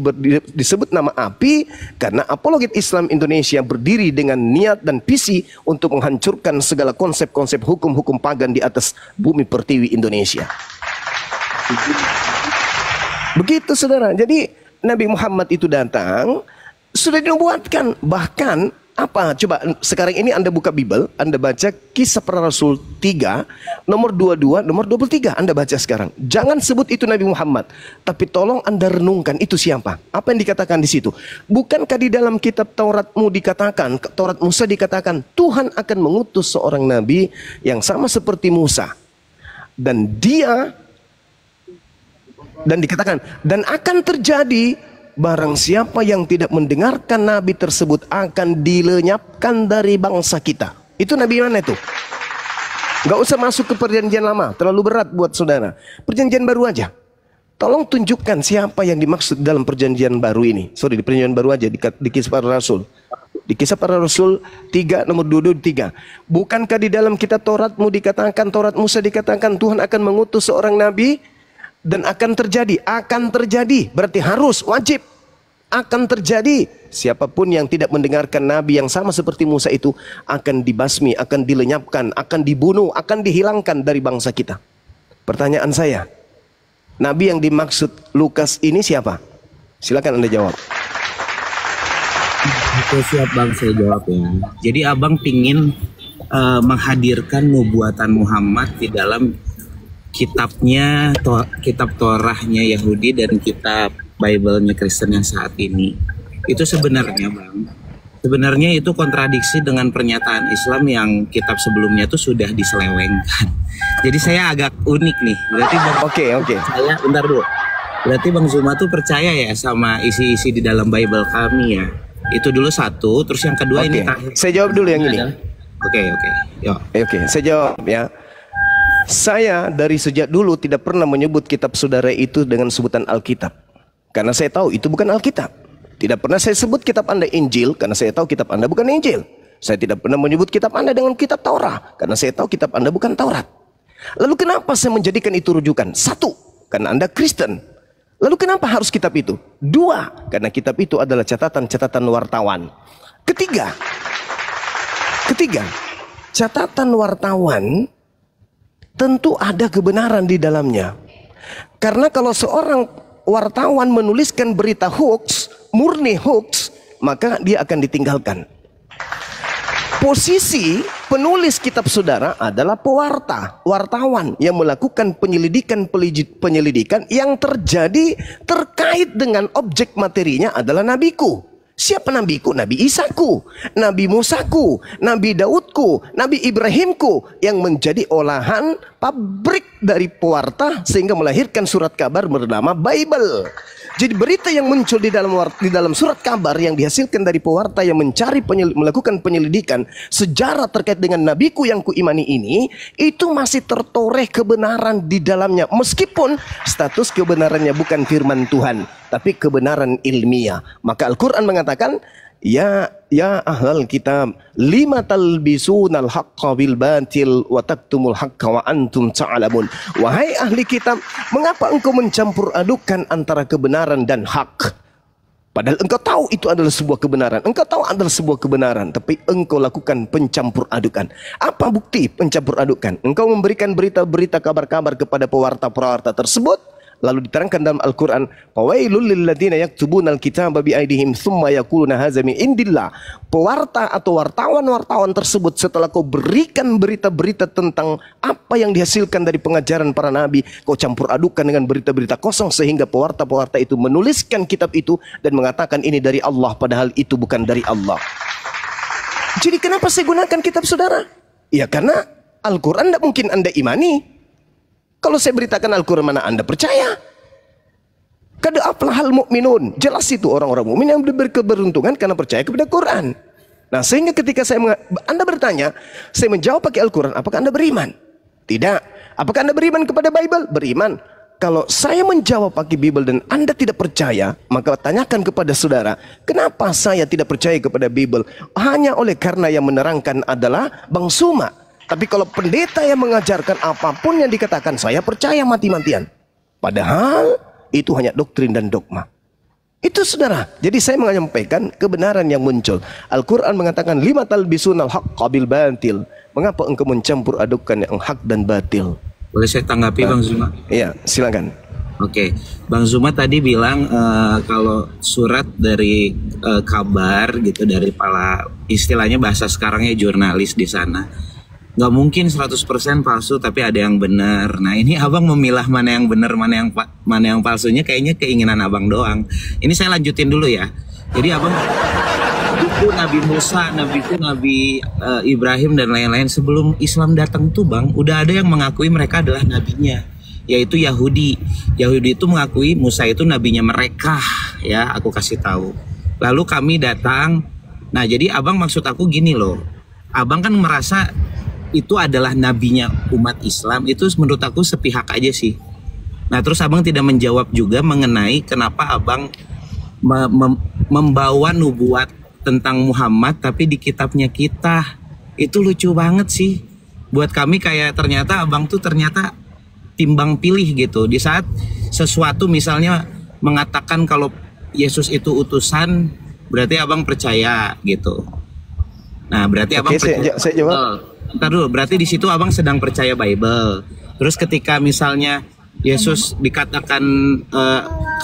disebut nama API, karena apologet Islam Indonesia berdiri dengan niat dan visi untuk menghancurkan segala konsep-konsep hukum-hukum pagan di atas bumi pertiwi Indonesia. Begitu saudara. Jadi Nabi Muhammad itu datang, sudah dinubuatkan. Bahkan apa? Coba sekarang ini Anda buka Bible, Anda baca Kisah Para Rasul 3, nomor 22, nomor 23. Anda baca sekarang. Jangan sebut itu Nabi Muhammad, tapi tolong Anda renungkan itu siapa? Apa yang dikatakan di situ? Bukankah di dalam kitab Tauratmu dikatakan, Taurat Musa dikatakan, Tuhan akan mengutus seorang nabi yang sama seperti Musa. Dan dikatakan, dan akan terjadi, barang siapa yang tidak mendengarkan nabi tersebut akan dilenyapkan dari bangsa kita. Itu nabi mana itu? Gak usah masuk ke perjanjian lama, terlalu berat buat saudara. Perjanjian baru aja. Tolong tunjukkan siapa yang dimaksud dalam perjanjian baru ini. Di perjanjian baru aja, di Kisah Para Rasul. Di Kisah Para Rasul 3 nomor 22-3. Bukankah di dalam kitab Tauratmu dikatakan, Taurat Musa dikatakan, Tuhan akan mengutus seorang nabi dan akan terjadi, berarti harus, wajib, akan terjadi. Siapapun yang tidak mendengarkan nabi yang sama seperti Musa itu akan dibasmi, akan dilenyapkan, akan dibunuh, akan dihilangkan dari bangsa kita. Pertanyaan saya, nabi yang dimaksud Lukas ini siapa? Silakan Anda jawab. Oke, siap Bang, saya jawab ya. Jadi Abang pingin menghadirkan nubuatan Muhammad di dalam kitabnya, kitab Torahnya Yahudi dan kitab Bible-nya Kristen yang saat ini. Itu sebenarnya Bang, sebenarnya itu kontradiksi dengan pernyataan Islam yang kitab sebelumnya itu sudah diselewengkan. Jadi saya agak unik nih. Berarti Bang, Oke. Saya bentar dulu. Berarti Bang Zuma tuh percaya ya sama isi-isi di dalam Bible kami ya. Itu dulu satu, terus yang kedua ini terakhir. Saya jawab dulu yang ini. Oke. Oke, saya jawab ya. Saya dari sejak dulu tidak pernah menyebut kitab saudara itu dengan sebutan Alkitab. karena saya tahu itu bukan Alkitab. Tidak pernah saya sebut kitab Anda Injil, karena saya tahu kitab Anda bukan Injil. Saya tidak pernah menyebut kitab Anda dengan kitab Taurat, karena saya tahu kitab Anda bukan Taurat. Lalu kenapa saya menjadikan itu rujukan? Satu, karena Anda Kristen. Lalu kenapa harus kitab itu? Dua, karena kitab itu adalah catatan-catatan wartawan. Ketiga, catatan wartawan tentu ada kebenaran di dalamnya. Karena kalau seorang wartawan menuliskan berita hoax, murni hoax, maka dia akan ditinggalkan. Posisi penulis kitab saudara adalah pewarta, wartawan yang melakukan penyelidikan yang terjadi terkait dengan objek materinya adalah nabiku. Siapa nabiku? Nabi Isaku, Nabi Musaku, Nabi Daudku, Nabi Ibrahimku, yang menjadi olahan pabrik dari pewarta sehingga melahirkan surat kabar bernama Bible. Jadi berita yang muncul di dalam surat kabar yang dihasilkan dari pewarta yang melakukan penyelidikan sejarah terkait dengan nabiku yang kuimani ini, itu masih tertoreh kebenaran di dalamnya, meskipun status kebenarannya bukan firman Tuhan, tapi kebenaran ilmiah. Maka Al-Quran mengatakan, Ya ahlal kitab, lima talbisunal haqqa bil batil wa taktumul haqqa wa antum ta'lamun. Wahai ahli kitab, mengapa engkau mencampur adukan antara kebenaran dan hak? Padahal engkau tahu itu adalah sebuah kebenaran. Engkau tahu adalah sebuah kebenaran, tapi engkau lakukan pencampur adukan. Apa bukti pencampur adukan? Engkau memberikan berita-berita, kabar-kabar kepada pewarta-pewarta tersebut. Lalu diterangkan dalam Al-Quran, Fawailul lilladzina yaktubuna al-kitaba biaidihim thumma yaquluna hadza min indillah. Pewarta atau wartawan-wartawan tersebut, setelah kau berikan berita-berita tentang apa yang dihasilkan dari pengajaran para nabi, kau campur adukan dengan berita-berita kosong sehingga pewarta-pewarta itu menuliskan kitab itu dan mengatakan ini dari Allah, padahal itu bukan dari Allah. Jadi kenapa saya gunakan kitab saudara? Ya karena Al-Quran tidak mungkin Anda imani kalau saya beritakan Al-Quran, mana Anda percaya? Kad aflahal mu'minun, jelas itu orang-orang mukmin yang berkeberuntungan karena percaya kepada Quran. Nah, sehingga ketika Anda bertanya, saya menjawab pakai Al-Quran, apakah Anda beriman? Tidak. Apakah Anda beriman kepada Bible? Beriman. Kalau saya menjawab pakai Bible dan Anda tidak percaya, maka tanyakan kepada saudara, kenapa saya tidak percaya kepada Bible? Hanya oleh karena yang menerangkan adalah Bang Suma. Tapi kalau pendeta yang mengajarkan apapun yang dikatakan, saya percaya mati-matian. Padahal itu hanya doktrin dan dogma. Itu saudara. Jadi saya menyampaikan kebenaran yang muncul. Al-Quran mengatakan, lima talbisunal haqqa bil batil. Mengapa engkau mencampur adukan yang hak dan batil? Boleh saya tanggapi Bang Zuma? Iya, silakan. Oke, Bang Zuma tadi bilang kalau surat dari kabar gitu, dari para istilahnya bahasa sekarangnya jurnalis di sana, nggak mungkin 100% palsu, tapi ada yang benar. Nah, ini abang memilah mana yang benar, mana yang palsunya, kayaknya keinginan abang doang. Ini saya lanjutin dulu ya. Jadi abang itu Nabi Musa, Nabi Ibrahim dan lain-lain sebelum Islam datang tuh bang, udah ada yang mengakui mereka adalah nabinya, yaitu Yahudi. Yahudi itu mengakui Musa itu nabinya mereka, ya aku kasih tahu. Lalu kami datang. Nah, jadi abang maksud aku gini loh, abang kan merasa itu adalah nabinya umat Islam, itu menurut aku sepihak aja sih. Nah, terus abang tidak menjawab juga mengenai kenapa abang membawa nubuat tentang Muhammad tapi di kitabnya kita. Itu lucu banget sih buat kami, kayak ternyata abang tuh ternyata timbang pilih gitu. Di saat sesuatu misalnya mengatakan kalau Yesus itu utusan, berarti abang percaya gitu. Nah, berarti abang percaya. Saya jawab. Ntar dulu, berarti di situ abang sedang percaya Bible. Terus ketika misalnya Yesus dikatakan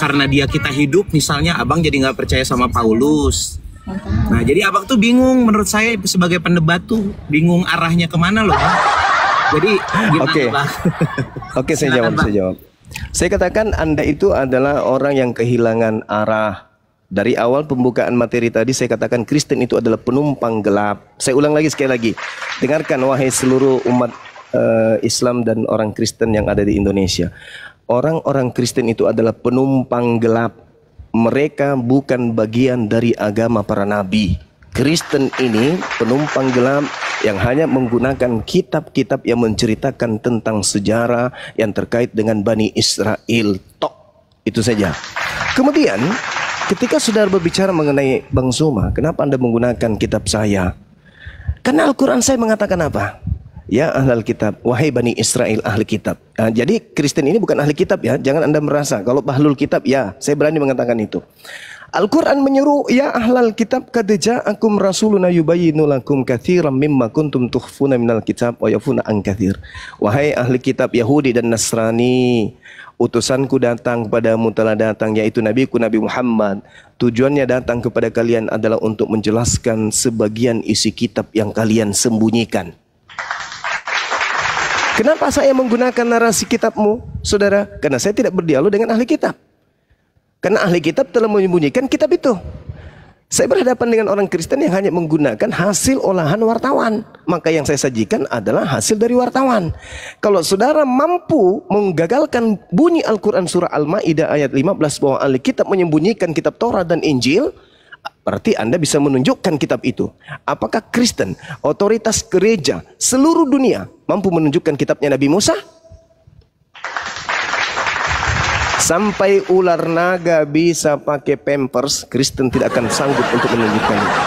karena dia kita hidup, misalnya abang jadi nggak percaya sama Paulus. Nah, jadi abang tuh bingung, menurut saya sebagai pendebat tuh bingung arahnya kemana loh bang. Jadi gimana bang? Oke, saya jawab. Saya katakan Anda itu adalah orang yang kehilangan arah. Dari awal pembukaan materi tadi saya katakan Kristen itu adalah penumpang gelap. Saya ulang lagi sekali lagi. Dengarkan wahai seluruh umat Islam dan orang Kristen yang ada di Indonesia. Orang-orang Kristen itu adalah penumpang gelap. Mereka bukan bagian dari agama para nabi. Kristen ini penumpang gelap yang hanya menggunakan kitab-kitab yang menceritakan tentang sejarah yang terkait dengan Bani Israel. Tok. Itu saja. Kemudian ketika saudara berbicara mengenai Bang Zuma, kenapa Anda menggunakan kitab saya? Karena Al-Quran saya mengatakan apa? Ya ahlal kitab, wahai Bani Israel ahli kitab. Jadi Kristen ini bukan ahli kitab ya. Jangan Anda merasa kalau bahlul kitab, ya saya berani mengatakan itu. Al-Quran menyuruh, ya ahlal kitab qad ja'akum rasuluna yubayyinu lakum katsiran mimma kuntum tukhfuna minal kitab wa yafuna an katsir. Wahai ahli kitab Yahudi dan Nasrani, utusanku datang kepadamu telah datang, yaitu nabiku Nabi Muhammad. Tujuannya datang kepada kalian adalah untuk menjelaskan sebagian isi kitab yang kalian sembunyikan. Kenapa saya menggunakan narasi kitabmu, saudara? Karena saya tidak berdialog dengan ahli kitab. Karena ahli kitab telah menyembunyikan kitab itu. Saya berhadapan dengan orang Kristen yang hanya menggunakan hasil olahan wartawan. Maka yang saya sajikan adalah hasil dari wartawan. Kalau saudara mampu menggagalkan bunyi Al-Quran surah Al-Ma'idah ayat 15 bahwa ahli kitab menyembunyikan kitab Taurat dan Injil, berarti Anda bisa menunjukkan kitab itu. Apakah Kristen, otoritas gereja seluruh dunia mampu menunjukkan kitabnya Nabi Musa? Sampai ular naga bisa pakai pampers, Kristen tidak akan sanggup untuk menunjukkan itu.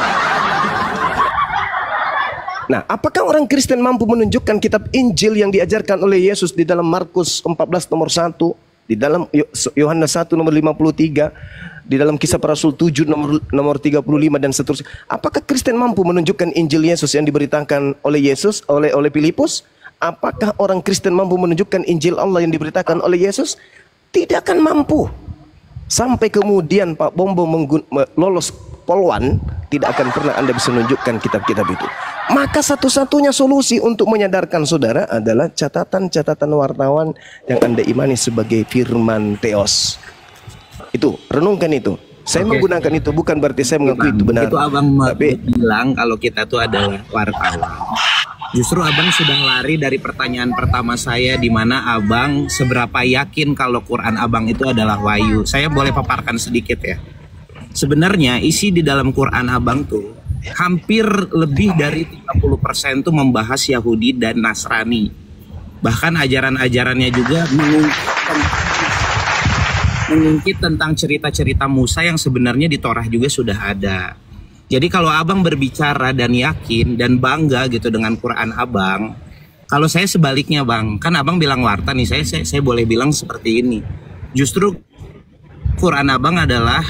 Nah, apakah orang Kristen mampu menunjukkan kitab Injil yang diajarkan oleh Yesus di dalam Markus 14 nomor 1, di dalam Yohanes 1 nomor 53, di dalam Kisah Para Rasul 7 nomor 35 dan seterusnya? Apakah Kristen mampu menunjukkan Injil Yesus yang diberitakan oleh Yesus oleh Filipus? Apakah orang Kristen mampu menunjukkan Injil Allah yang diberitakan oleh Yesus? Tidak akan mampu. Sampai kemudian Pak Bombo lolos Polwan, tidak akan pernah Anda bisa menunjukkan kitab-kitab itu. Maka satu-satunya solusi untuk menyadarkan saudara adalah catatan-catatan wartawan yang Anda imani sebagai firman Theos. Itu, renungkan itu. Saya menggunakan itu bukan berarti saya mengaku itu benar. Itu abang bilang kalau kita tuh adalah wartawan. Justru abang sedang lari dari pertanyaan pertama saya, di mana abang seberapa yakin kalau Quran abang itu adalah wahyu. Saya boleh paparkan sedikit ya. Sebenarnya isi di dalam Quran abang tuh hampir lebih dari 30% tuh membahas Yahudi dan Nasrani. Bahkan ajaran-ajarannya juga mengungkit tentang cerita-cerita Musa yang sebenarnya di Torah juga sudah ada. Jadi kalau abang berbicara dan yakin dan bangga gitu dengan Quran abang, kalau saya sebaliknya bang, kan abang bilang warta nih, saya boleh bilang seperti ini. Justru Quran abang adalah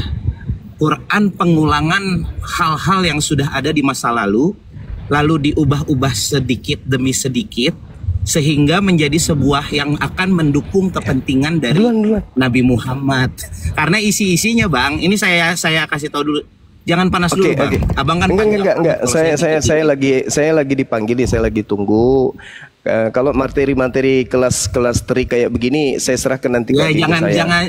Quran pengulangan hal-hal yang sudah ada di masa lalu diubah-ubah sedikit demi sedikit, sehingga menjadi sebuah yang akan mendukung kepentingan dari Nabi Muhammad. Karena isi-isinya bang, ini saya kasih tahu dulu. Jangan panas dulu bang. Abang kan enggak. Saya lagi dipanggil, saya lagi tunggu. Kalau materi-materi kelas teri kayak begini saya serahkan nanti ya,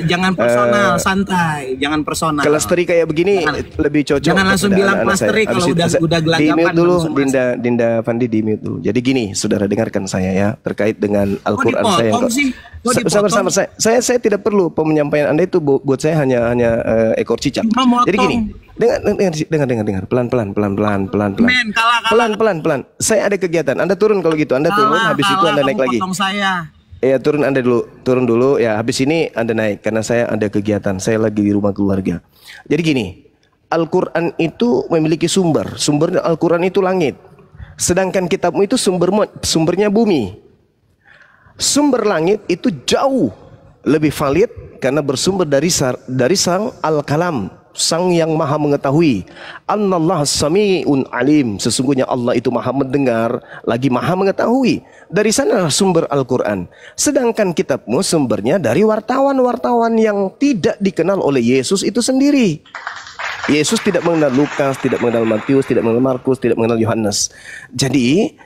jangan personal, santai, jangan personal. Kelas teri kayak begini lebih cocok. Jangan langsung bilang kelas teri kalau udah gelagapan. Di-mute dulu Dinda Fandi, di-mute dulu. Jadi gini, saudara dengarkan saya ya terkait dengan Al-Qur'an saya. Sabar, saya tidak perlu penyampaian Anda itu buat saya hanya ekor cicak. Jadi gini, dengar pelan-pelan. Saya ada kegiatan. Anda turun kalau gitu. Anda turun, habis itu Anda naik lagi. Ya turun dulu ya. Habis ini Anda naik karena saya ada kegiatan. Saya lagi di rumah keluarga. Jadi gini, Al-Qur'an itu memiliki sumber. Sumbernya Al-Qur'an itu langit. Sedangkan kitabmu itu sumbernya bumi. Sumber langit itu jauh lebih valid karena bersumber dari Sang Al-Kalam, Sang yang maha mengetahui. Annallahu sami'un alim. Sesungguhnya Allah itu maha mendengar lagi maha mengetahui. Dari sana sumber Al-Quran. Sedangkan kitabmu sumbernya dari wartawan-wartawan yang tidak dikenal oleh Yesus itu sendiri. Yesus tidak mengenal Lukas, tidak mengenal Matius, tidak mengenal Markus, tidak mengenal Yohanes. Jadi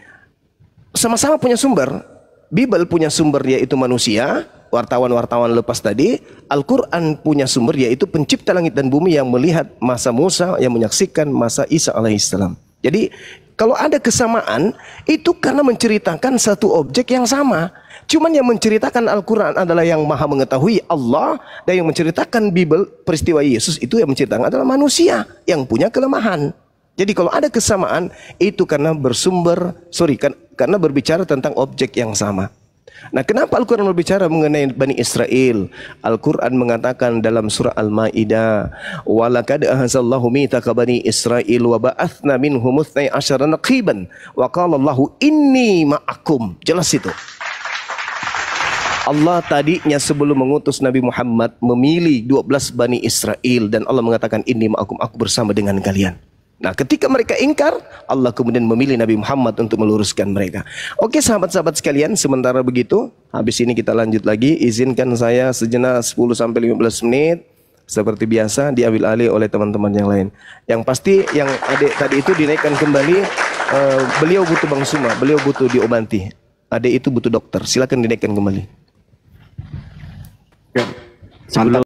sama-sama punya sumber. Bible punya sumber yaitu manusia, wartawan-wartawan lepas tadi. Al-Quran punya sumber yaitu pencipta langit dan bumi yang melihat masa Musa, yang menyaksikan masa Isa alaihissalam. Jadi kalau ada kesamaan itu karena menceritakan satu objek yang sama. Cuman yang menceritakan Al-Quran adalah yang maha mengetahui Allah, dan yang menceritakan Bible peristiwa Yesus itu yang menceritakan adalah manusia yang punya kelemahan. Jadi kalau ada kesamaan itu karena karena berbicara tentang objek yang sama. Nah, kenapa Al-Quran berbicara mengenai Bani Israel? Al-Quran mengatakan dalam surah Al-Ma'idah, "Walaqad ahazallahu mitsaqa Bani Israil wa ba'atsna minhum 12 naqiban wa qala Allahu inni ma'akum." Jelas itu. Allah tadinya sebelum mengutus Nabi Muhammad memilih 12 Bani Israel dan Allah mengatakan inni ma'akum, aku bersama dengan kalian. Nah, ketika mereka ingkar, Allah kemudian memilih Nabi Muhammad untuk meluruskan mereka. Oke, sahabat-sahabat sekalian, sementara begitu, habis ini kita lanjut lagi. Izinkan saya sejenak 10-15 menit. Seperti biasa diambil alih oleh teman-teman yang lain. Yang pasti yang adik tadi itu dinaikkan kembali. Beliau butuh Bang Suma, beliau butuh diobati. Adik itu butuh dokter. Silakan dinaikkan kembali. Mantap.